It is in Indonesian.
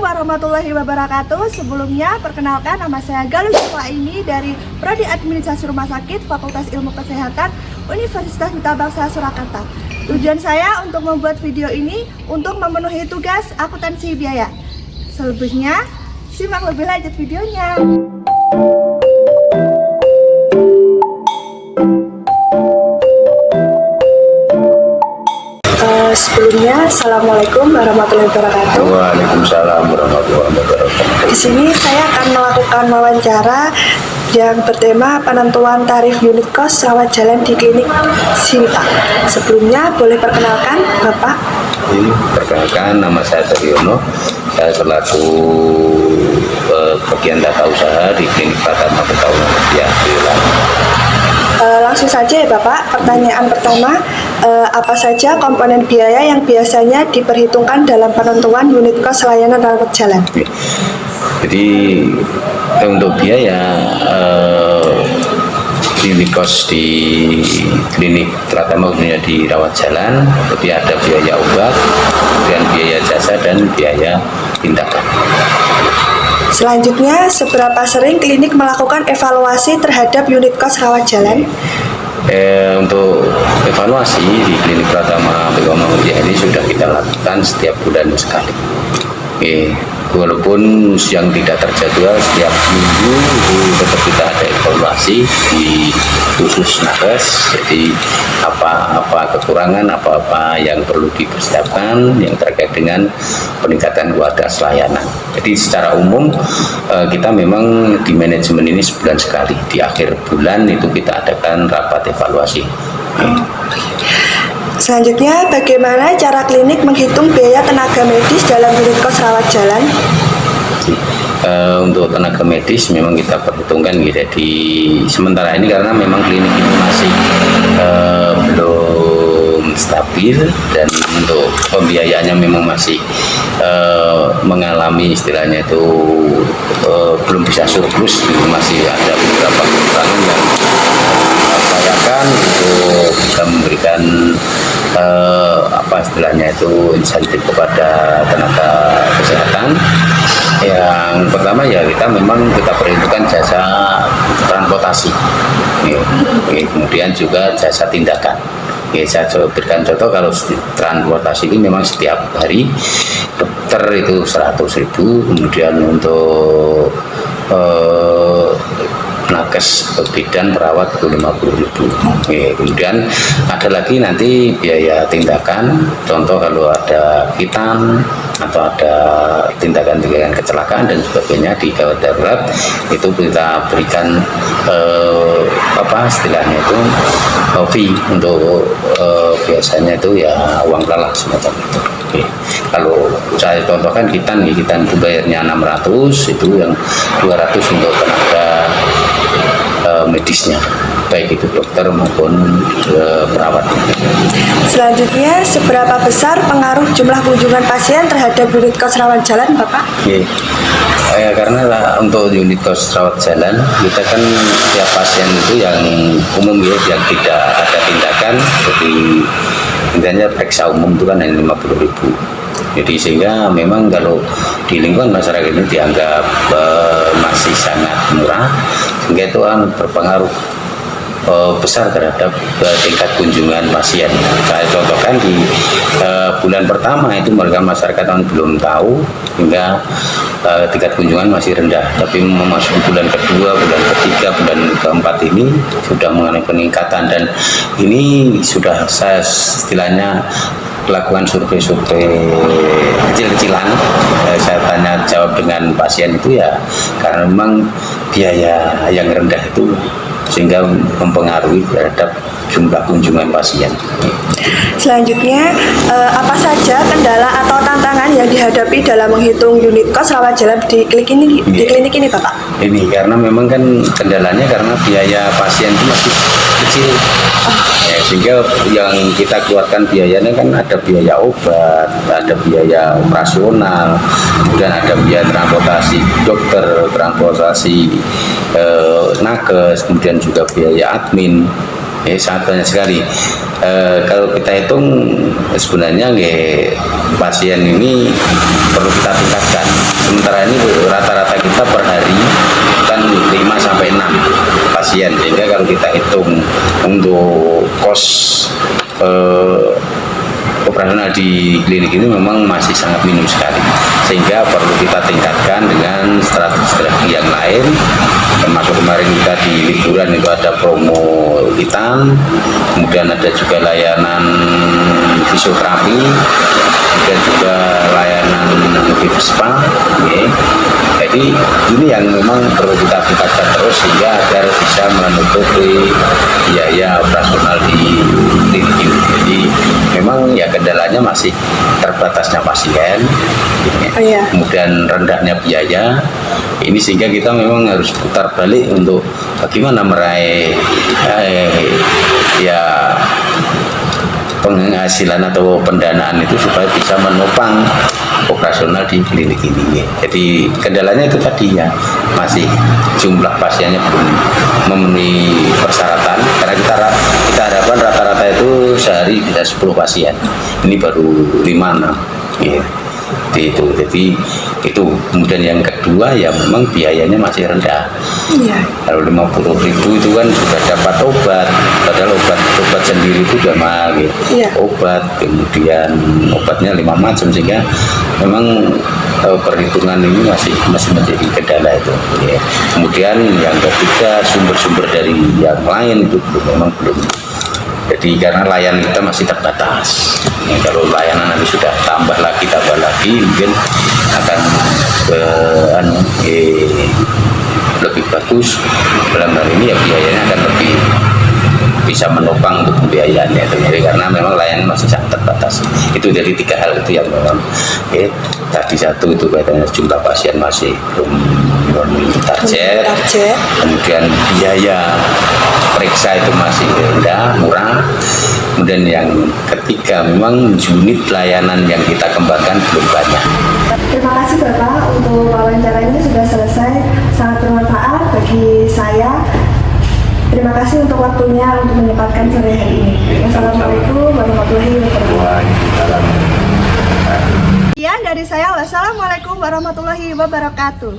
warahmatullahi wabarakatuh. Sebelumnya, perkenalkan nama saya Galuh ini dari Prodi Administrasi Rumah Sakit Fakultas Ilmu Kesehatan Universitas Duta Bangsa Surakarta. Tujuan saya untuk membuat video ini untuk memenuhi tugas akuntansi biaya. Selebihnya, simak lebih lanjut videonya. Sebelumnya, Assalamualaikum warahmatullahi wabarakatuh. Waalaikumsalam warahmatullahi wabarakatuh. Di sini saya akan melakukan wawancara yang bertema penentuan tarif unit kos rawat jalan di klinik Sinta. Sebelumnya, boleh perkenalkan Bapak? Perkenalkan, nama saya Daryono. Saya selaku bagian tata usaha di Klinik Pratama Petaunan Media di Langsung saja ya Bapak, pertanyaan pertama, apa saja komponen biaya yang biasanya diperhitungkan dalam penentuan unit kos layanan rawat jalan? Jadi untuk biaya unit kos di klinik terutama khususnya di rawat jalan, jadi ada biaya obat, kemudian biaya jasa dan biaya tindakan. Selanjutnya, seberapa sering klinik melakukan evaluasi terhadap unit kos rawat jalan? Untuk evaluasi di klinik Pratama Petaunan Media ini sudah kita lakukan setiap bulan sekali. Walaupun yang tidak terjadwal setiap minggu itu tetap kita ada evaluasi di khusus nakes. Jadi apa kekurangan, apa yang perlu dipersiapkan yang terkait dengan peningkatan kualitas layanan. Jadi secara umum kita memang di manajemen ini sebulan sekali. Di akhir bulan itu kita adakan rapat evaluasi. Selanjutnya, bagaimana cara klinik menghitung biaya tenaga medis dalam unit kos rawat jalan? Untuk tenaga medis memang kita perhitungkan gitu di sementara ini karena memang klinik ini masih belum stabil dan untuk pembiayaannya memang masih mengalami istilahnya itu belum bisa surplus, masih ada beberapa kekurangan yang upayakan untuk bisa memberikan istilahnya itu insentif kepada tenaga kesehatan. Yang pertama ya kita perhitungkan jasa transportasi, kemudian juga jasa tindakan. Saya berikan contoh, kalau transportasi ini memang setiap hari dokter itu 100.000, kemudian untuk nakes bidan perawat itu 50.000. Kemudian ada lagi nanti biaya tindakan, contoh kalau ada hitam atau ada tindakan kecelakaan dan sebagainya di gawat darurat, itu kita berikan istilahnya itu fee untuk biasanya itu ya uang lelah semacam itu. Kalau saya contohkan hitam itu bayarnya 600, itu yang 200 untuk tenaga medisnya, baik itu dokter maupun perawat. Selanjutnya, seberapa besar pengaruh jumlah kunjungan pasien terhadap unit kos rawat jalan, Bapak? Karena untuk unit kos rawat jalan kita kan setiap pasien itu yang umum yang tidak ada tindakan, jadi intinya periksa umum itu kan hanya 50.000. Jadi sehingga memang kalau di lingkungan masyarakat ini dianggap masih sangat murah, sehingga itu berpengaruh besar terhadap tingkat kunjungan pasien. Saya contohkan di bulan pertama itu mereka masyarakat belum tahu, hingga tingkat kunjungan masih rendah. Tapi memasuki bulan kedua, bulan ketiga, bulan keempat ini sudah mengalami peningkatan, dan ini sudah saya istilahnya lakukan survei-survei kecil-kecilan. Saya tanya jawab dengan pasien itu ya karena memang biaya yang rendah itu sehingga mempengaruhi terhadap jumlah kunjungan pasien. Selanjutnya, apa saja kendala atau tantangan yang dihadapi dalam menghitung unit kos rawat jalan di klinik ini, Bapak? Ini karena memang kan kendalanya karena biaya pasien itu masih kecil, sehingga yang kita keluarkan biayanya kan ada biaya obat, ada biaya operasional, kemudian ada biaya transportasi dokter, transportasi nakes, kemudian juga biaya admin. Sangat banyak sekali. Kalau kita hitung sebenarnya pasien ini perlu kita tingkatkan sementara ini rata-rata kita per hari kan 5 sampai 6 pasien, sehingga kalau kita hitung untuk kos operasional di klinik ini memang masih sangat minim sekali, sehingga perlu kita tingkatkan dengan strategi yang lain, termasuk kemarin kita di liburan itu ada promo hitam, kemudian ada juga layanan fisioterapi, kemudian juga layanan spa. Jadi ini yang memang perlu kita tingkatkan terus sehingga agar bisa menutupi biaya operasional di klinik ini. Jadi memang ya kendalanya masih terbatasnya pasien, kemudian rendahnya biaya. Ini sehingga kita memang harus putar balik untuk bagaimana meraih ya penghasilan atau pendanaan itu supaya bisa menopang operasional di klinik ini. Jadi kendalanya itu tadi ya, masih jumlah pasiennya belum memenuhi persyaratan, karena kita harapkan rata-rata itu sehari bisa 10 pasien, ini baru 5-6 ya. Jadi itu kemudian yang kedua ya memang biayanya masih rendah. Kalau 50.000 itu kan sudah dapat obat, padahal obat sendiri itu udah mahal gitu. Obat, kemudian obatnya 5 macam, sehingga memang perhitungan ini masih menjadi kendala itu ya. Kemudian yang ketiga, sumber-sumber dari yang lain itu memang belum. Jadi karena layanan kita masih terbatas. Ya, kalau layanan nanti sudah tambah lagi mungkin akan lebih bagus. Dalam hal ini ya biayanya akan lebih bisa menopang untuk pembiayaannya. Jadi karena memang layanan masih sangat terbatas. Itu dari 3 hal itu yang memang tadi satu itu katanya jumlah pasien masih belum memenuhi target. Kemudian biaya periksa itu masih rendah, murah. Kemudian yang ketiga memang unit layanan yang kita kembangkan belum banyak. Terima kasih Bapak untuk wawancaranya sudah selesai, sangat bermanfaat bagi saya. Terima kasih untuk waktunya untuk menyempatkan sore hari ini. Wassalamualaikum warahmatullahi wabarakatuh. Sekian dari saya, wassalamualaikum warahmatullahi wabarakatuh.